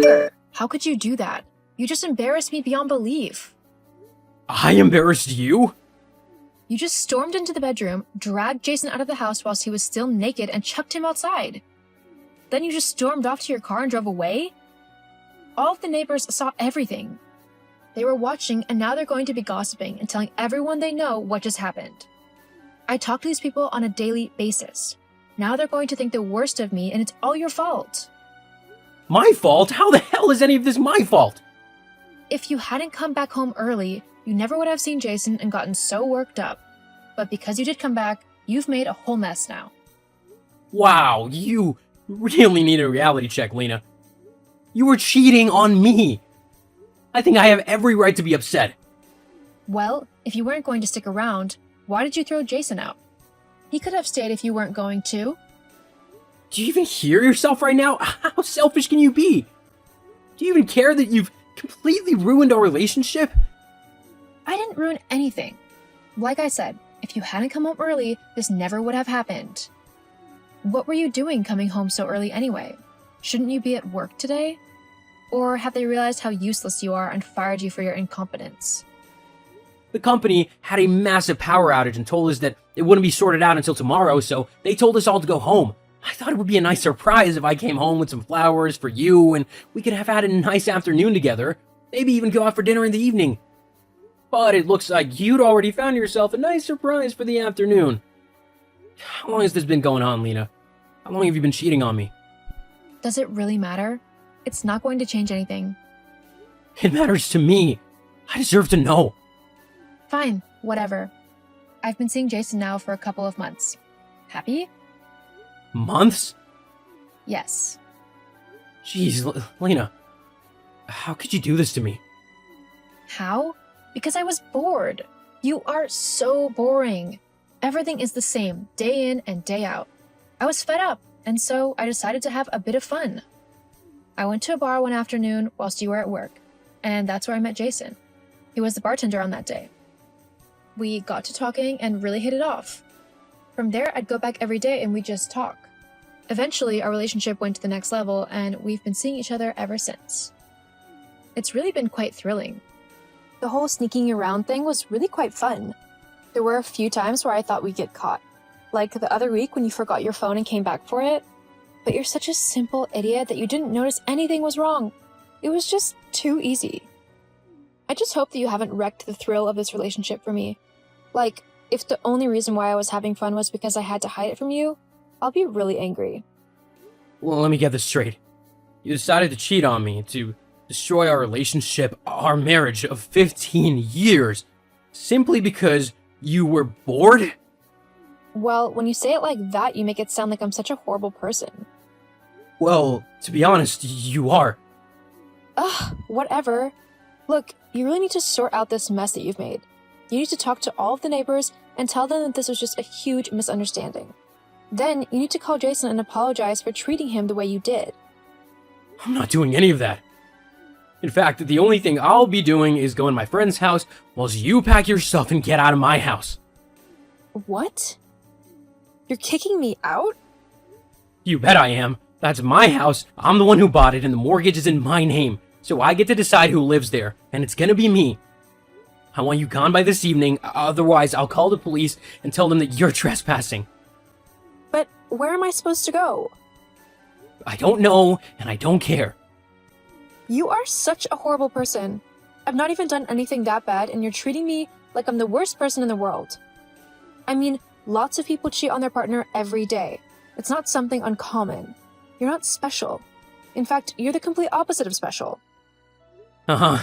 Tucker, how could you do that? You just embarrassed me beyond belief. I embarrassed you? You just stormed into the bedroom, dragged Jason out of the house whilst he was still naked, and chucked him outside. Then you just stormed off to your car and drove away? All of the neighbors saw everything. They were watching, and now they're going to be gossiping and telling everyone they know what just happened. I talk to these people on a daily basis. Now they're going to think the worst of me, and it's all your fault. My fault? How the hell is any of this my fault? If you hadn't come back home early, you never would have seen Jason and gotten so worked up. But because you did come back, you've made a whole mess now. Wow, you really need a reality check, Lena. You were cheating on me. I think I have every right to be upset. Well, if you weren't going to stick around, why did you throw Jason out? He could have stayed if you weren't going to. Do you even hear yourself right now? How selfish can you be? Do you even care that you've completely ruined our relationship? I didn't ruin anything. Like I said, if you hadn't come home early, this never would have happened. What were you doing coming home so early anyway? Shouldn't you be at work today? Or have they realized how useless you are and fired you for your incompetence? The company had a massive power outage and told us that it wouldn't be sorted out until tomorrow, so they told us all to go home. I thought it would be a nice surprise if I came home with some flowers for you and we could have had a nice afternoon together, maybe even go out for dinner in the evening. But it looks like you'd already found yourself a nice surprise for the afternoon. How long has this been going on, Lena? How long have you been cheating on me? Does it really matter? It's not going to change anything. It matters to me. I deserve to know. Fine, whatever. I've been seeing Jason now for a couple of months. Happy? Months? Yes. Jeez, Lena. How could you do this to me? How? Because I was bored. You are so boring. Everything is the same, day in and day out. I was fed up, and so I decided to have a bit of fun. I went to a bar one afternoon whilst you were at work, and that's where I met Jason. He was the bartender on that day. We got to talking and really hit it off. From there, I'd go back every day and we'd just talk. Eventually, our relationship went to the next level, and we've been seeing each other ever since. It's really been quite thrilling. The whole sneaking around thing was really quite fun. There were a few times where I thought we'd get caught. Like the other week when you forgot your phone and came back for it. But you're such a simple idiot that you didn't notice anything was wrong. It was just too easy. I just hope that you haven't wrecked the thrill of this relationship for me. Like, if the only reason why I was having fun was because I had to hide it from you, I'll be really angry. Well, let me get this straight. You decided to cheat on me, to destroy our relationship, our marriage of 15 years, simply because you were bored? Well, when you say it like that, you make it sound like I'm such a horrible person. Well, to be honest, you are. Ugh, whatever. Look, you really need to sort out this mess that you've made. You need to talk to all of the neighbors and tell them that this was just a huge misunderstanding. Then you need to call Jason and apologize for treating him the way you did. I'm not doing any of that. In fact, the only thing I'll be doing is go in my friend's house whilst you pack your stuff and get out of my house. What? You're kicking me out? You bet I am. That's my house. I'm the one who bought it and the mortgage is in my name. So I get to decide who lives there, and it's gonna be me. I want you gone by this evening, otherwise I'll call the police and tell them that you're trespassing. But where am I supposed to go? I don't know, and I don't care. You are such a horrible person. I've not even done anything that bad, and you're treating me like I'm the worst person in the world. I mean, lots of people cheat on their partner every day. It's not something uncommon. You're not special. In fact, you're the complete opposite of special.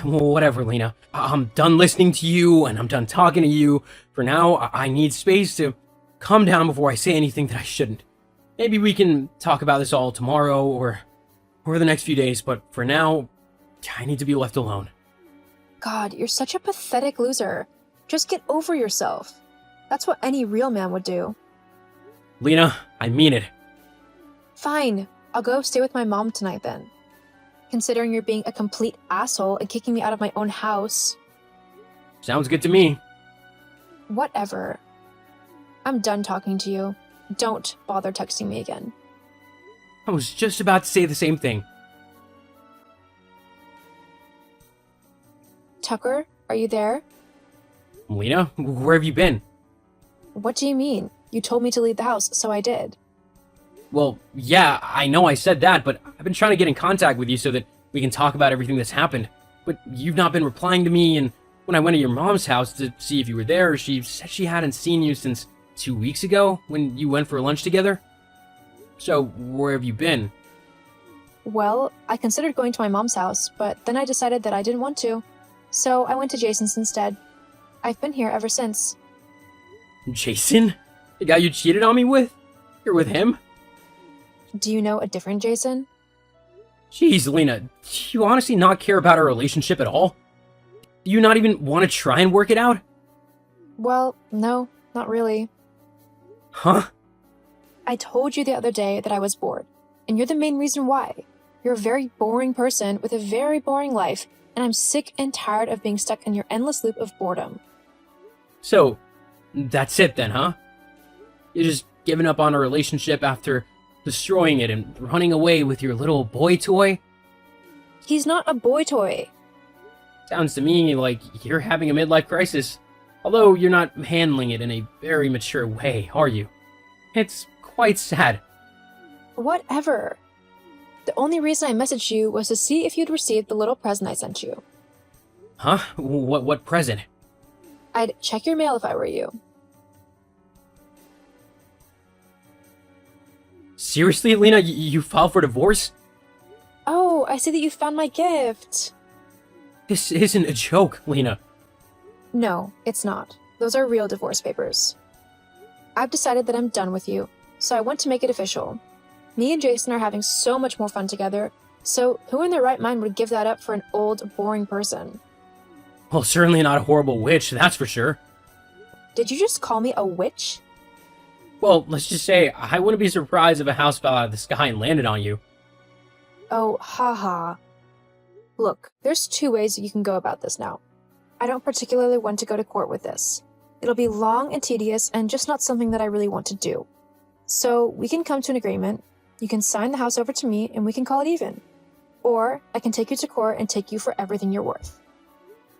Whatever, Lena. I'm done listening to you, and I'm done talking to you. For now, I need space to calm down before I say anything that I shouldn't. Maybe we can talk about this all tomorrow, or the next few days, but for now, I need to be left alone. God, you're such a pathetic loser. Just get over yourself. That's what any real man would do. Lena, I mean it. Fine, I'll go stay with my mom tonight then. Considering you're being a complete asshole and kicking me out of my own house. Sounds good to me. Whatever. I'm done talking to you. Don't bother texting me again. I was just about to say the same thing. Tucker, are you there? Lena, where have you been? What do you mean? You told me to leave the house, so I did. Well, yeah, I know I said that, but I've been trying to get in contact with you so that we can talk about everything that's happened. But you've not been replying to me, and when I went to your mom's house to see if you were there, she said she hadn't seen you since 2 weeks ago when you went for lunch together. So, where have you been? Well, I considered going to my mom's house, but then I decided that I didn't want to. So I went to Jason's instead. I've been here ever since. Jason? The guy you cheated on me with? You're with him? Do you know a different Jason? Jeez, Lena, do you honestly not care about our relationship at all? Do you not even want to try and work it out? Well, no, not really. Huh? I told you the other day that I was bored, and you're the main reason why. You're a very boring person with a very boring life, and I'm sick and tired of being stuck in your endless loop of boredom. So, that's it then, huh? You're just giving up on a relationship after destroying it and running away with your little boy toy? He's not a boy toy. Sounds to me like you're having a midlife crisis. Although you're not handling it in a very mature way, are you? It's quite sad. Whatever. The only reason I messaged you was to see if you'd received the little present I sent you. Huh? What present? I'd check your mail if I were you. Seriously, Lena, you filed for divorce? Oh, I see that you found my gift. This isn't a joke, Lena. No, it's not. Those are real divorce papers. I've decided that I'm done with you, so I want to make it official. Me and Jason are having so much more fun together, so who in their right mind would give that up for an old, boring person? Well, certainly not a horrible witch, that's for sure. Did you just call me a witch? Well, let's just say I wouldn't be surprised if a house fell out of the sky and landed on you. Oh, haha. Look, there's two ways you can go about this now. I don't particularly want to go to court with this. It'll be long and tedious and just not something that I really want to do. So we can come to an agreement. You can sign the house over to me and we can call it even. Or I can take you to court and take you for everything you're worth.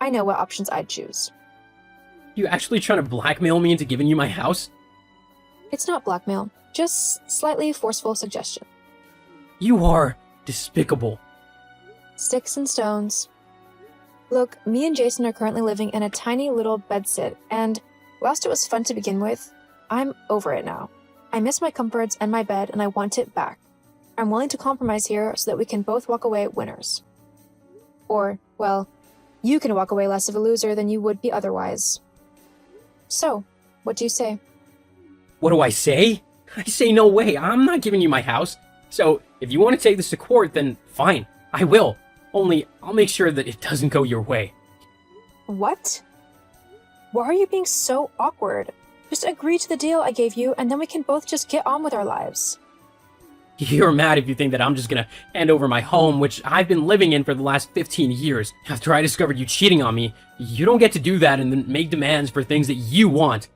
I know what options I'd choose. You actually trying to blackmail me into giving you my house? It's not blackmail, just slightly forceful suggestion. You are despicable. Sticks and stones. Look, me and Jason are currently living in a tiny little bedsit, and whilst it was fun to begin with, I'm over it now. I miss my comforts and my bed, and I want it back. I'm willing to compromise here so that we can both walk away winners. Or, well, you can walk away less of a loser than you would be otherwise. So, what do you say? What do I say? I say no way, I'm not giving you my house. So, if you want to take this to court, then fine, I will. Only, I'll make sure that it doesn't go your way. What? Why are you being so awkward? Just agree to the deal I gave you, and then we can both just get on with our lives. You're mad if you think that I'm just gonna hand over my home, which I've been living in for the last 15 years. After I discovered you cheating on me, you don't get to do that and then make demands for things that you want.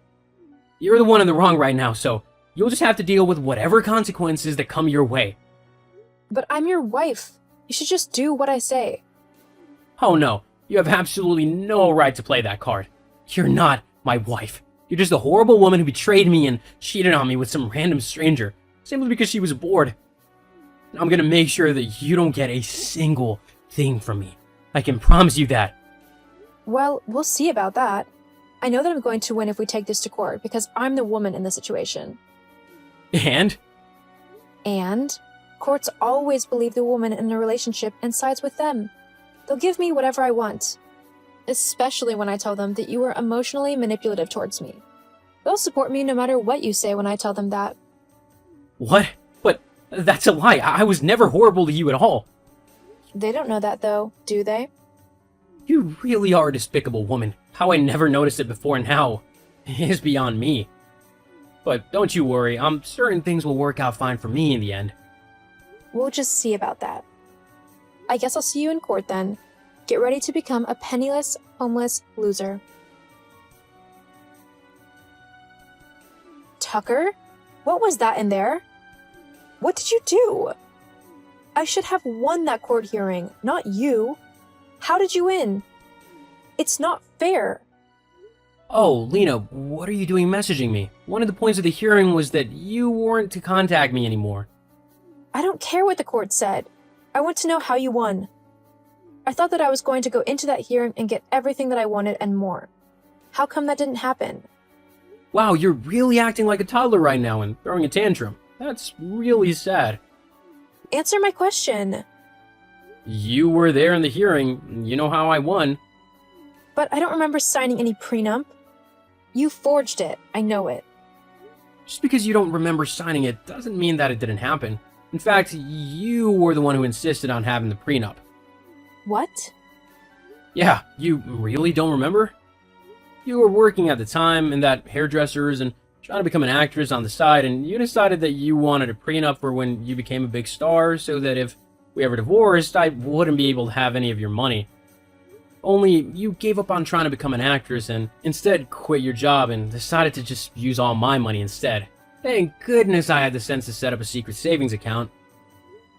You're the one in the wrong right now, so you'll just have to deal with whatever consequences that come your way. But I'm your wife. You should just do what I say. Oh no, you have absolutely no right to play that card. You're not my wife. You're just a horrible woman who betrayed me and cheated on me with some random stranger, simply because she was bored. I'm gonna make sure that you don't get a single thing from me. I can promise you that. Well, we'll see about that. I know that I'm going to win if we take this to court, because I'm the woman in the situation. And? And? Courts always believe the woman in a relationship and sides with them. They'll give me whatever I want. Especially when I tell them that you were emotionally manipulative towards me. They'll support me no matter what you say when I tell them that. What? But that's a lie. I was never horrible to you at all. They don't know that though, do they? You really are a despicable woman. How I never noticed it before now is beyond me. But don't you worry, I'm certain things will work out fine for me in the end. We'll just see about that. I guess I'll see you in court then. Get ready to become a penniless, homeless loser. Tucker? What was that in there? What did you do? I should have won that court hearing, not you. How did you win? It's not fair. Oh, Lena, what are you doing messaging me? One of the points of the hearing was that you weren't to contact me anymore. I don't care what the court said. I want to know how you won. I thought that I was going to go into that hearing and get everything that I wanted and more. How come that didn't happen? Wow, you're really acting like a toddler right now and throwing a tantrum. That's really sad. Answer my question. You were there in the hearing. You know how I won. But I don't remember signing any prenup. You forged it. I know it. Just because you don't remember signing it doesn't mean that it didn't happen. In fact, you were the one who insisted on having the prenup. What? Yeah, you really don't remember? You were working at the time in that hairdresser's and trying to become an actress on the side, and you decided that you wanted a prenup for when you became a big star so that if we ever divorced, I wouldn't be able to have any of your money. Only you gave up on trying to become an actress and instead quit your job and decided to just use all my money instead. Thank goodness I had the sense to set up a secret savings account.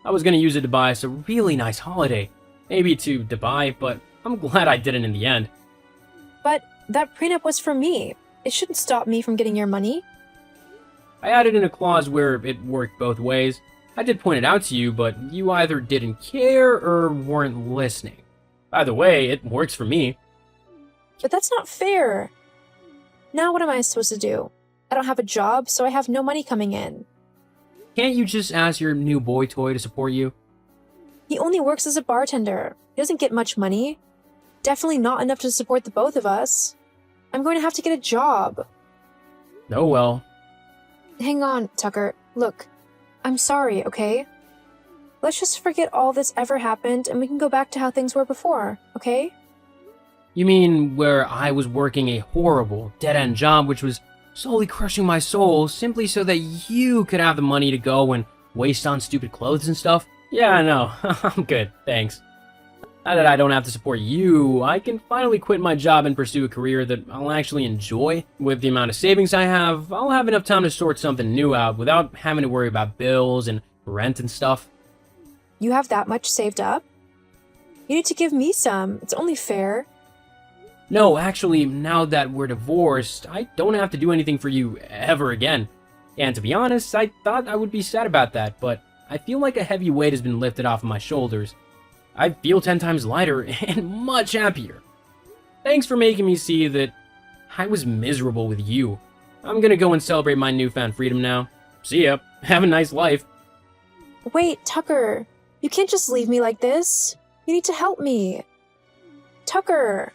I was going to use it to buy us a really nice holiday. Maybe to Dubai, but I'm glad I didn't in the end. But that prenup was for me. It shouldn't stop me from getting your money. I added in a clause where it worked both ways. I did point it out to you, but you either didn't care or weren't listening. Either way, it works for me. But that's not fair. Now what am I supposed to do? I don't have a job, so I have no money coming in. Can't you just ask your new boy toy to support you? He only works as a bartender. He doesn't get much money. Definitely not enough to support the both of us. I'm going to have to get a job. Oh well. Hang on, Tucker. Look, I'm sorry, okay? Let's just forget all this ever happened and we can go back to how things were before, okay? You mean where I was working a horrible, dead-end job which was slowly crushing my soul simply so that you could have the money to go and waste on stupid clothes and stuff? Yeah, I know. I'm good, thanks. Now that I don't have to support you, I can finally quit my job and pursue a career that I'll actually enjoy. With the amount of savings I have, I'll have enough time to sort something new out without having to worry about bills and rent and stuff. You have that much saved up? You need to give me some. It's only fair. No, actually, now that we're divorced, I don't have to do anything for you ever again. And to be honest, I thought I would be sad about that, but I feel like a heavy weight has been lifted off of my shoulders. I feel 10 times lighter and much happier. Thanks for making me see that I was miserable with you. I'm gonna go and celebrate my newfound freedom now. See ya. Have a nice life. Wait, Tucker. You can't just leave me like this. You need to help me. Tucker.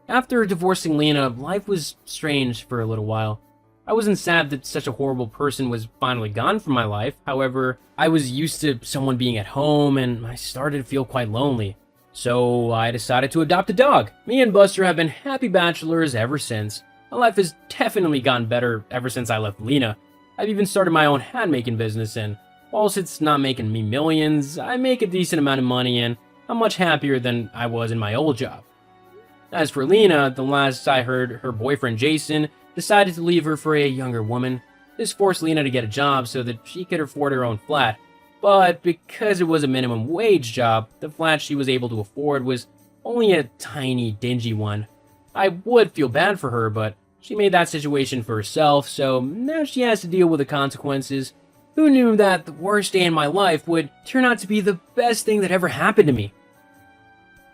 After divorcing Lena, life was strange for a little while. I wasn't sad that such a horrible person was finally gone from my life. However, I was used to someone being at home and I started to feel quite lonely. So I decided to adopt a dog. Me and Buster have been happy bachelors ever since. My life has definitely gotten better ever since I left Lena. I've even started my own hat making business, and whilst it's not making me millions, I make a decent amount of money and I'm much happier than I was in my old job. As for Lena, the last I heard, her boyfriend Jason decided to leave her for a younger woman. This forced Lena to get a job so that she could afford her own flat. But because it was a minimum wage job, the flat she was able to afford was only a tiny, dingy one. I would feel bad for her, but she made that situation for herself, so now she has to deal with the consequences. Who knew that the worst day in my life would turn out to be the best thing that ever happened to me?